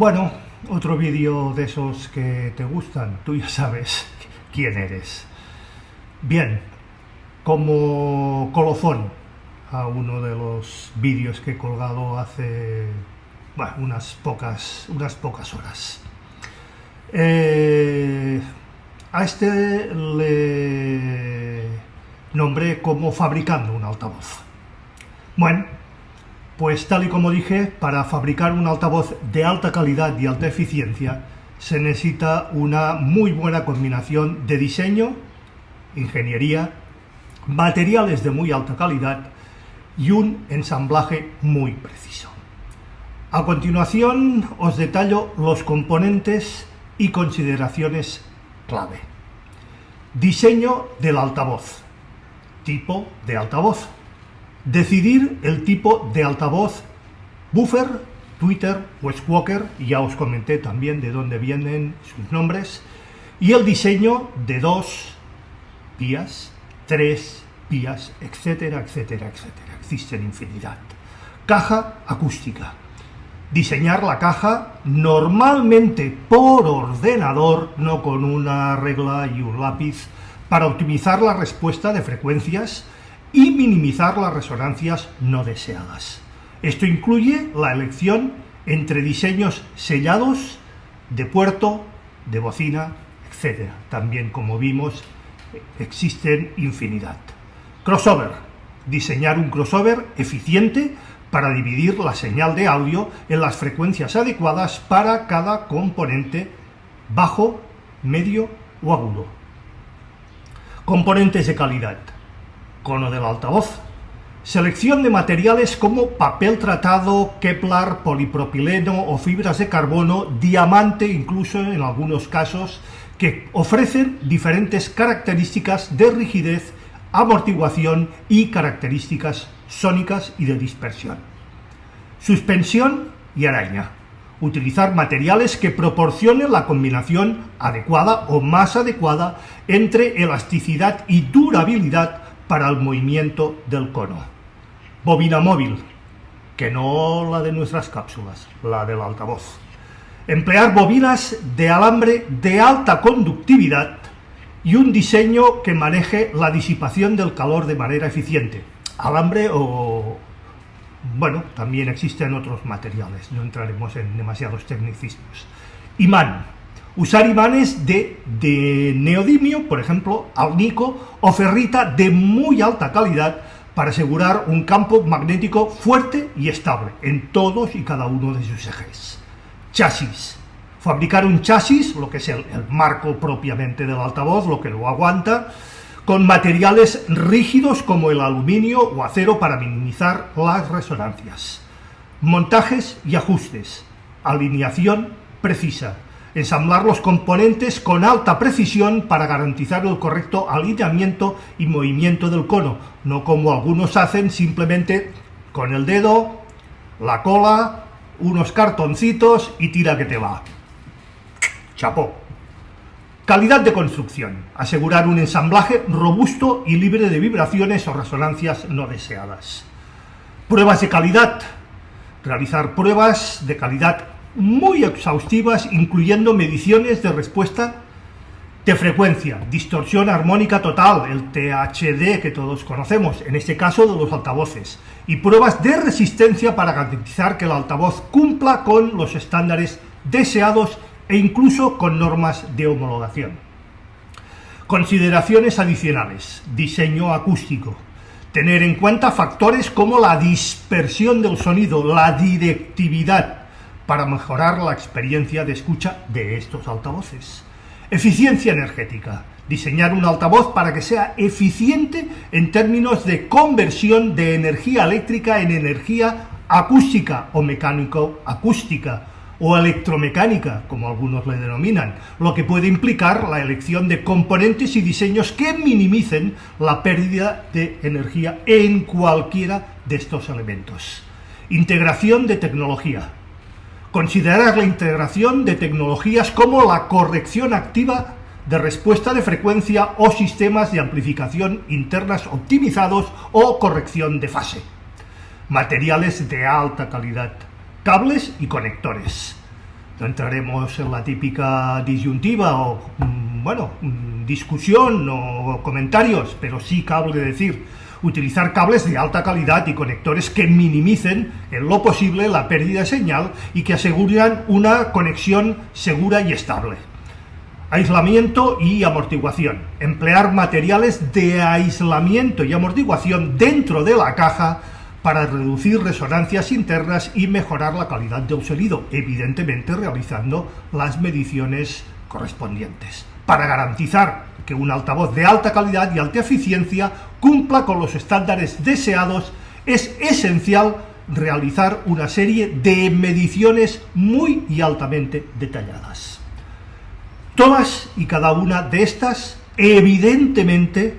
Bueno, otro vídeo de esos que te gustan, tú ya sabes quién eres. Bien, como colofón a uno de los vídeos que he colgado hace unas pocas horas. A este le nombré como fabricando un altavoz. Bueno, pues tal y como dije, para fabricar un altavoz de alta calidad y alta eficiencia se necesita una muy buena combinación de diseño, ingeniería, materiales de muy alta calidad y un ensamblaje muy preciso. A continuación os detallo los componentes y consideraciones clave. Diseño del altavoz. Tipo de altavoz. Decidir el tipo de altavoz, buffer, tweeter o squawker, ya os comenté también de dónde vienen sus nombres, y el diseño de 2 vías, 3 vías, etcétera, etcétera, etcétera. Existen infinidad. Caja acústica. Diseñar la caja normalmente por ordenador, no con una regla y un lápiz, para optimizar la respuesta de frecuencias y minimizar las resonancias no deseadas. Esto incluye la elección entre diseños sellados, de puerto, de bocina, etc. También, como vimos, existen infinidad. Crossover. Diseñar un crossover eficiente para dividir la señal de audio en las frecuencias adecuadas para cada componente, bajo, medio o agudo. Componentes de calidad. Cono del altavoz. Selección de materiales como papel tratado, Kevlar, polipropileno o fibras de carbono, diamante incluso en algunos casos, que ofrecen diferentes características de rigidez, amortiguación y características sónicas y de dispersión. Suspensión y araña. Utilizar materiales que proporcionen la combinación adecuada o más adecuada entre elasticidad y durabilidad para el movimiento del cono. Bobina móvil, que no la de nuestras cápsulas, la del altavoz. Emplear bobinas de alambre de alta conductividad y un diseño que maneje la disipación del calor de manera eficiente. Alambre o... bueno, también existen otros materiales, no entraremos en demasiados tecnicismos. Imán. Usar imanes de neodimio, por ejemplo, alnico o ferrita de muy alta calidad para asegurar un campo magnético fuerte y estable en todos y cada uno de sus ejes. Chasis. Fabricar un chasis, lo que es el marco propiamente del altavoz, lo que lo aguanta, con materiales rígidos como el aluminio o acero para minimizar las resonancias. Montajes y ajustes. Alineación precisa. Ensamblar los componentes con alta precisión para garantizar el correcto alineamiento y movimiento del cono, no como algunos hacen simplemente con el dedo, la cola, unos cartoncitos y tira que te va. Chapó. Calidad de construcción. Asegurar un ensamblaje robusto y libre de vibraciones o resonancias no deseadas. Pruebas de calidad. Realizar pruebas de calidad muy exhaustivas, incluyendo mediciones de respuesta de frecuencia, distorsión armónica total, el THD que todos conocemos, en este caso de los altavoces, y pruebas de resistencia para garantizar que el altavoz cumpla con los estándares deseados e incluso con normas de homologación. Consideraciones adicionales. Diseño acústico. Tener en cuenta factores como la dispersión del sonido, la directividad, para mejorar la experiencia de escucha de estos altavoces. Eficiencia energética. Diseñar un altavoz para que sea eficiente en términos de conversión de energía eléctrica en energía acústica o mecánico-acústica o electromecánica, como algunos le denominan, lo que puede implicar la elección de componentes y diseños que minimicen la pérdida de energía en cualquiera de estos elementos. Integración de tecnología. Considerar la integración de tecnologías como la corrección activa de respuesta de frecuencia o sistemas de amplificación internas optimizados o corrección de fase. Materiales de alta calidad. Cables y conectores. No entraremos en la típica disyuntiva o, discusión o comentarios, pero sí cabe decir, utilizar cables de alta calidad y conectores que minimicen en lo posible la pérdida de señal y que aseguren una conexión segura y estable. Aislamiento y amortiguación. Emplear materiales de aislamiento y amortiguación dentro de la caja para reducir resonancias internas y mejorar la calidad del sonido, evidentemente realizando las mediciones correspondientes. Para garantizar que un altavoz de alta calidad y alta eficiencia cumpla con los estándares deseados, es esencial realizar una serie de mediciones muy y altamente detalladas. Todas y cada una de estas, evidentemente,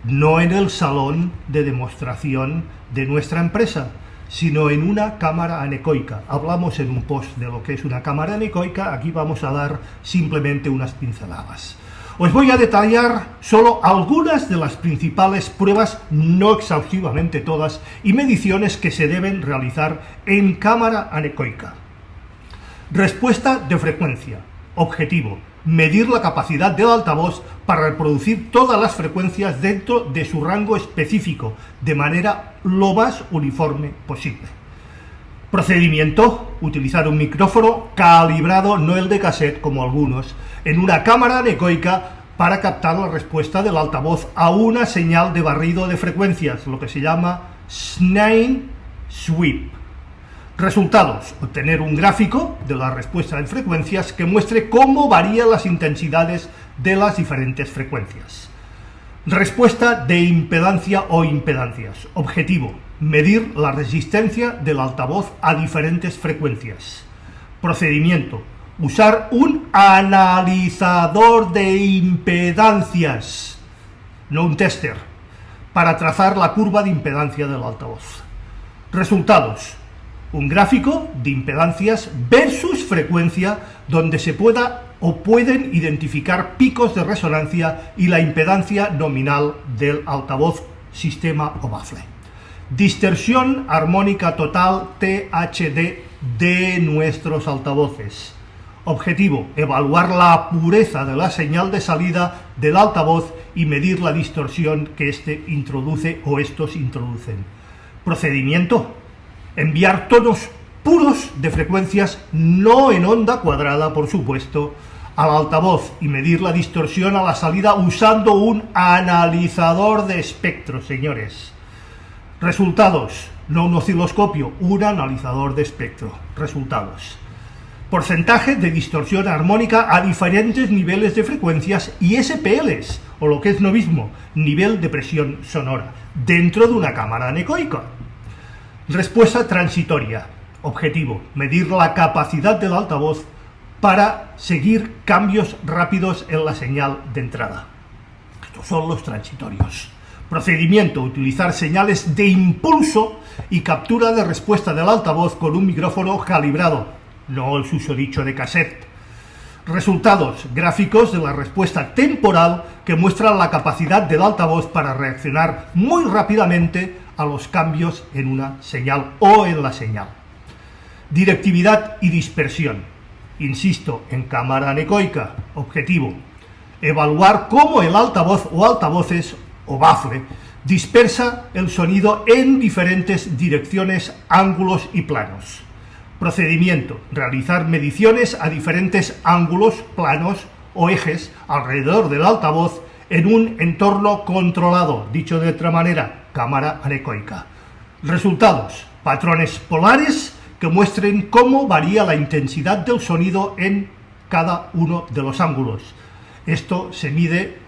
no en el salón de demostración de nuestra empresa, sino en una cámara anecoica. Hablamos en un post de lo que es una cámara anecoica, aquí vamos a dar simplemente unas pinceladas. Os voy a detallar solo algunas de las principales pruebas, no exhaustivamente todas, y mediciones que se deben realizar en cámara anecoica. Respuesta de frecuencia. Objetivo: medir la capacidad del altavoz para reproducir todas las frecuencias dentro de su rango específico, de manera lo más uniforme posible. Procedimiento: utilizar un micrófono calibrado, no el de cassette como algunos, en una cámara anecoica para captar la respuesta del altavoz a una señal de barrido de frecuencias, lo que se llama Snare Sweep. Resultados: obtener un gráfico de la respuesta en frecuencias que muestre cómo varían las intensidades de las diferentes frecuencias. Respuesta de impedancia o impedancias. Objetivo: medir la resistencia del altavoz a diferentes frecuencias. Procedimiento: usar un analizador de impedancias, no un tester, para trazar la curva de impedancia del altavoz. Resultados: un gráfico de impedancias versus frecuencia donde se pueden identificar picos de resonancia y la impedancia nominal del altavoz, sistema o bafle. Distorsión armónica total THD de nuestros altavoces. Objetivo: evaluar la pureza de la señal de salida del altavoz y medir la distorsión que éste introduce o estos introducen. Procedimiento: enviar tonos puros de frecuencias, no en onda cuadrada, por supuesto, al altavoz y medir la distorsión a la salida usando un analizador de espectro, señores. Resultados: no un osciloscopio, un analizador de espectro. Resultados: porcentaje de distorsión armónica a diferentes niveles de frecuencias y SPLs, o lo que es lo mismo, nivel de presión sonora, dentro de una cámara anecoica. Respuesta transitoria. Objetivo: medir la capacidad del altavoz para seguir cambios rápidos en la señal de entrada. Estos son los transitorios. Procedimiento: utilizar señales de impulso y captura de respuesta del altavoz con un micrófono calibrado, no el susodicho de cassette. Resultados: gráficos de la respuesta temporal que muestran la capacidad del altavoz para reaccionar muy rápidamente a los cambios en una señal o en la señal. Directividad y dispersión. Insisto, en cámara anecoica. Objetivo: evaluar cómo el altavoz o altavoces o bafle dispersa el sonido en diferentes direcciones, ángulos y planos. Procedimiento: realizar mediciones a diferentes ángulos, planos o ejes alrededor del altavoz en un entorno controlado, dicho de otra manera, cámara anecoica. Resultados: patrones polares que muestren cómo varía la intensidad del sonido en cada uno de los ángulos. Esto se mide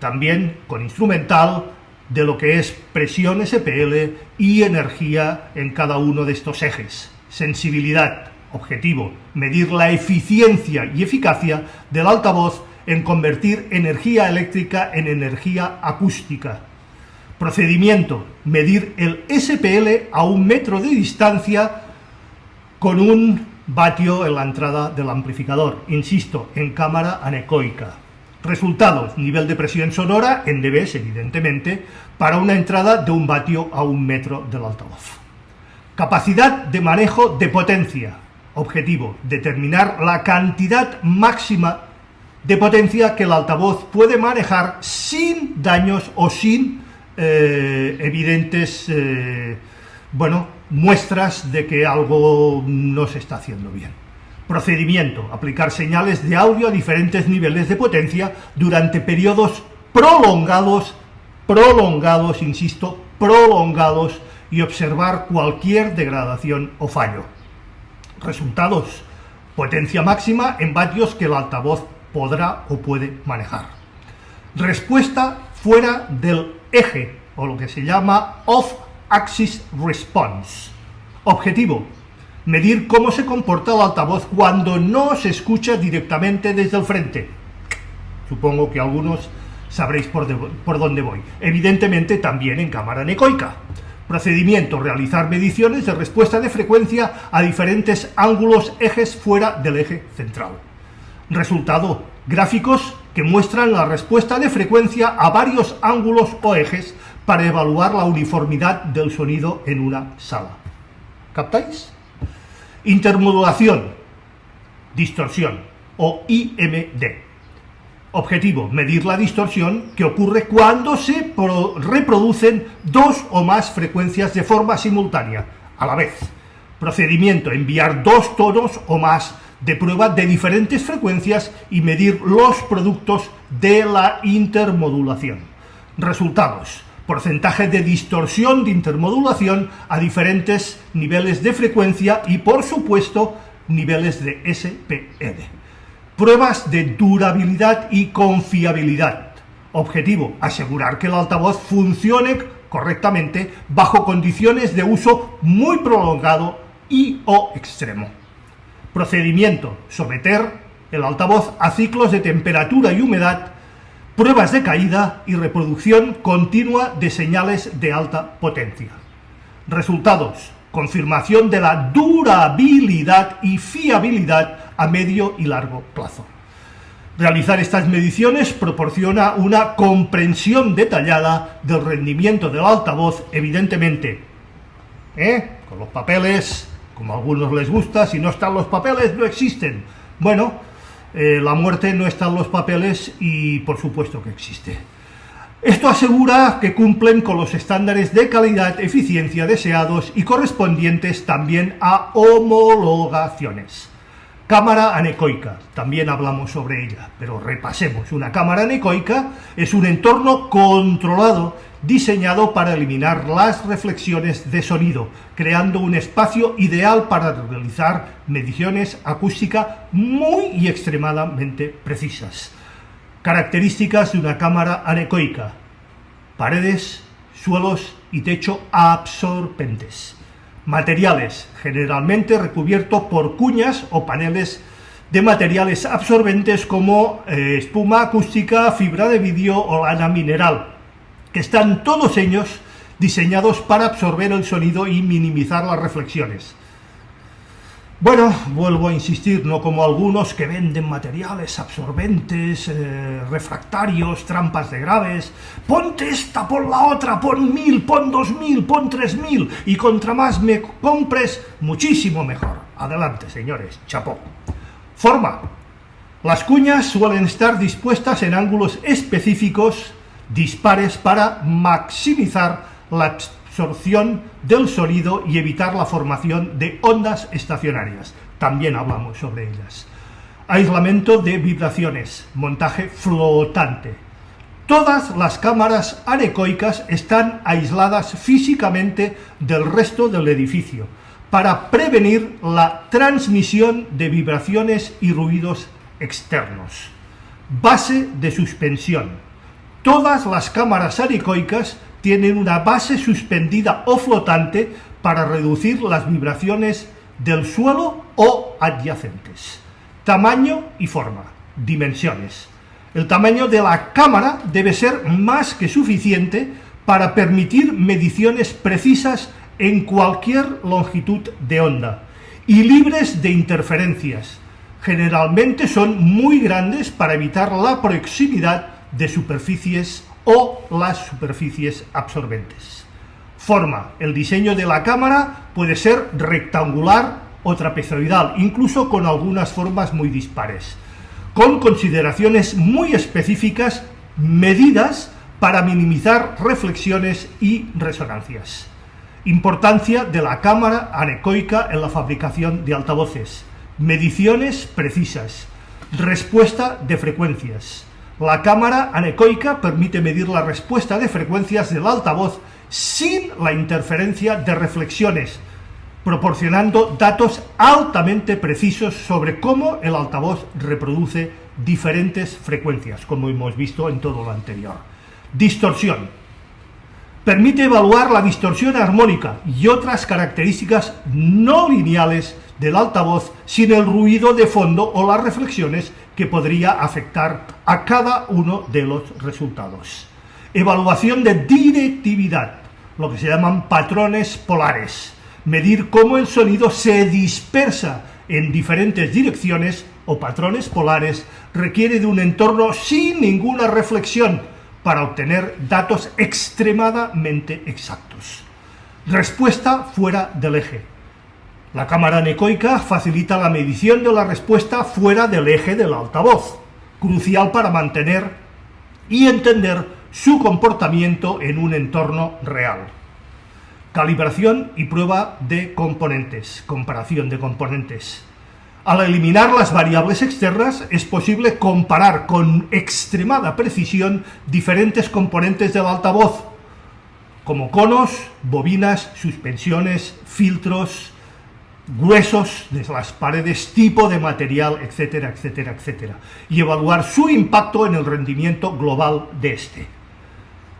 también con instrumental de lo que es presión SPL y energía en cada uno de estos ejes. Sensibilidad. Objetivo: medir la eficiencia y eficacia del altavoz en convertir energía eléctrica en energía acústica. Procedimiento: medir el SPL a 1 metro de distancia con un vatio en la entrada del amplificador, insisto, en cámara anecoica. Resultados: nivel de presión sonora en dBs, evidentemente, para una entrada de 1 vatio a 1 metro del altavoz. Capacidad de manejo de potencia. Objetivo: determinar la cantidad máxima de potencia que el altavoz puede manejar sin daños o sin evidentes muestras de que algo no se está haciendo bien. Procedimiento: aplicar señales de audio a diferentes niveles de potencia durante periodos prolongados, insisto, prolongados, y observar cualquier degradación o fallo. Resultados: potencia máxima en vatios que el altavoz podrá o puede manejar. Respuesta fuera del eje, o lo que se llama off-axis response. Objetivo: medir cómo se comporta el altavoz cuando no se escucha directamente desde el frente. Supongo que algunos sabréis por dónde voy. Evidentemente también en cámara anecoica. Procedimiento: realizar mediciones de respuesta de frecuencia a diferentes ángulos ejes fuera del eje central. Resultado: gráficos que muestran la respuesta de frecuencia a varios ángulos o ejes para evaluar la uniformidad del sonido en una sala. ¿Captáis? Intermodulación, distorsión o IMD. Objetivo: medir la distorsión que ocurre cuando se reproducen dos o más frecuencias de forma simultánea, a la vez. Procedimiento: enviar dos tonos o más de prueba de diferentes frecuencias y medir los productos de la intermodulación. Resultados: porcentaje de distorsión de intermodulación a diferentes niveles de frecuencia y, por supuesto, niveles de SPL. Pruebas de durabilidad y confiabilidad. Objetivo: asegurar que el altavoz funcione correctamente bajo condiciones de uso muy prolongado y o extremo. Procedimiento: someter el altavoz a ciclos de temperatura y humedad, pruebas de caída y reproducción continua de señales de alta potencia. Resultados: confirmación de la durabilidad y fiabilidad a medio y largo plazo. Realizar estas mediciones proporciona una comprensión detallada del rendimiento del altavoz, evidentemente, con los papeles, como a algunos les gusta. Si no están los papeles, no existen. Bueno, la muerte no está en los papeles y por supuesto que existe. Esto asegura que cumplen con los estándares de calidad, eficiencia deseados y correspondientes también a homologaciones. Cámara anecoica, también hablamos sobre ella, pero repasemos. Una cámara anecoica es un entorno controlado diseñado para eliminar las reflexiones de sonido, creando un espacio ideal para realizar mediciones acústicas muy y extremadamente precisas. Características de una cámara anecoica: paredes, suelos y techo absorbentes. Materiales: generalmente recubierto por cuñas o paneles de materiales absorbentes como espuma acústica, fibra de vidrio o lana mineral, que están todos ellos diseñados para absorber el sonido y minimizar las reflexiones. Bueno, vuelvo a insistir, no como algunos que venden materiales absorbentes, refractarios, trampas de graves. Ponte esta, pon la otra, pon 1000, pon 2000, pon 3000, y contra más me compres, muchísimo mejor. Adelante, señores, chapó. Forma: las cuñas suelen estar dispuestas en ángulos específicos, dispares, para maximizar la absorción del sonido y evitar la formación de ondas estacionarias. También hablamos sobre ellas. Aislamiento de vibraciones, montaje flotante. Todas las cámaras anecoicas están aisladas físicamente del resto del edificio para prevenir la transmisión de vibraciones y ruidos externos. Base de suspensión. Todas las cámaras anecoicas tienen una base suspendida o flotante para reducir las vibraciones del suelo o adyacentes. Tamaño y forma. Dimensiones. El tamaño de la cámara debe ser más que suficiente para permitir mediciones precisas en cualquier longitud de onda y libres de interferencias. Generalmente son muy grandes para evitar la proximidad de superficies o las superficies absorbentes. Forma: el diseño de la cámara puede ser rectangular o trapezoidal, incluso con algunas formas muy dispares, con consideraciones muy específicas, medidas para minimizar reflexiones y resonancias. Importancia de la cámara anecoica en la fabricación de altavoces. Mediciones precisas. Respuesta de frecuencias. La cámara anecoica permite medir la respuesta de frecuencias del altavoz sin la interferencia de reflexiones, proporcionando datos altamente precisos sobre cómo el altavoz reproduce diferentes frecuencias, como hemos visto en todo lo anterior. Distorsión. Permite evaluar la distorsión armónica y otras características no lineales del altavoz sin el ruido de fondo o las reflexiones que podría afectar a cada uno de los resultados. Evaluación de directividad, lo que se llaman patrones polares. Medir cómo el sonido se dispersa en diferentes direcciones o patrones polares requiere de un entorno sin ninguna reflexión para obtener datos extremadamente exactos. Respuesta fuera del eje. La cámara anecoica facilita la medición de la respuesta fuera del eje del altavoz, crucial para mantener y entender su comportamiento en un entorno real. Calibración y prueba de componentes, comparación de componentes. Al eliminar las variables externas es posible comparar con extremada precisión diferentes componentes del altavoz, como conos, bobinas, suspensiones, filtros, gruesos de las paredes, tipo de material, etcétera, etcétera, etcétera, y evaluar su impacto en el rendimiento global de este.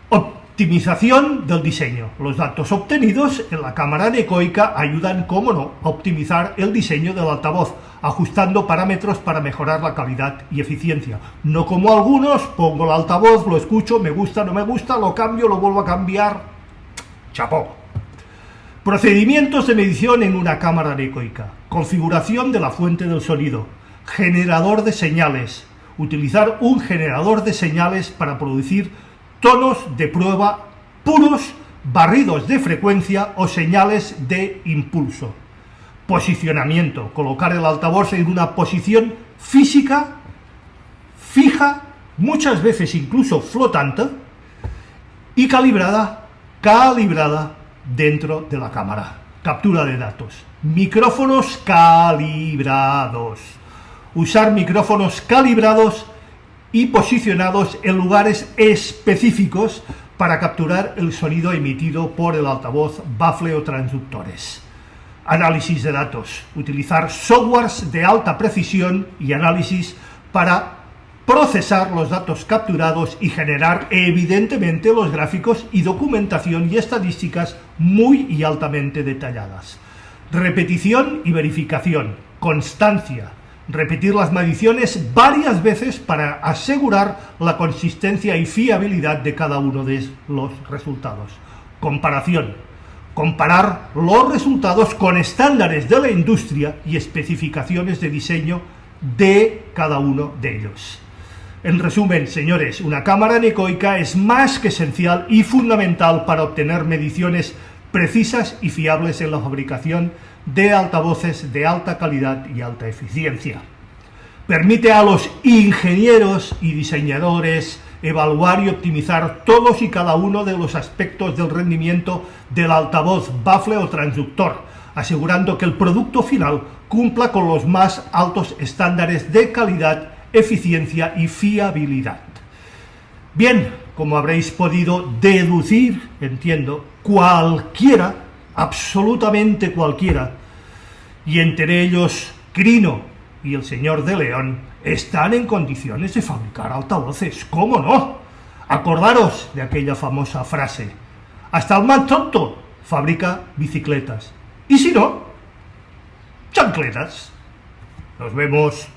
Optimización del diseño. Los datos obtenidos en la cámara anecoica ayudan, como no, a optimizar el diseño del altavoz, ajustando parámetros para mejorar la calidad y eficiencia. No como algunos, pongo el altavoz, lo escucho, me gusta, no me gusta, lo cambio, lo vuelvo a cambiar. Chapó. Procedimientos de medición en una cámara anecoica. Configuración de la fuente del sonido. Generador de señales. Utilizar un generador de señales para producir tonos de prueba puros, barridos de frecuencia o señales de impulso. Posicionamiento. Colocar el altavoz en una posición física, fija, muchas veces incluso flotante, y calibrada dentro de la cámara. Captura de datos. Micrófonos calibrados. Usar micrófonos calibrados y posicionados en lugares específicos para capturar el sonido emitido por el altavoz, bafle o transductores. Análisis de datos. Utilizar softwares de alta precisión y análisis para procesar los datos capturados y generar evidentemente los gráficos y documentación y estadísticas muy y altamente detalladas. Repetición y verificación. Constancia. Repetir las mediciones varias veces para asegurar la consistencia y fiabilidad de cada uno de los resultados. Comparación. Comparar los resultados con estándares de la industria y especificaciones de diseño de cada uno de ellos. En resumen, señores, una cámara anecoica es más que esencial y fundamental para obtener mediciones precisas y fiables en la fabricación de altavoces de alta calidad y alta eficiencia. Permite a los ingenieros y diseñadores evaluar y optimizar todos y cada uno de los aspectos del rendimiento del altavoz, bafle o transductor, asegurando que el producto final cumpla con los más altos estándares de calidad, eficiencia y fiabilidad. Bien, como habréis podido deducir, entiendo, cualquiera, absolutamente cualquiera, y entre ellos Crino y el señor de León, están en condiciones de fabricar altavoces, ¿cómo no? Acordaros de aquella famosa frase: hasta el más tonto fabrica bicicletas, y si no, chancletas. Nos vemos.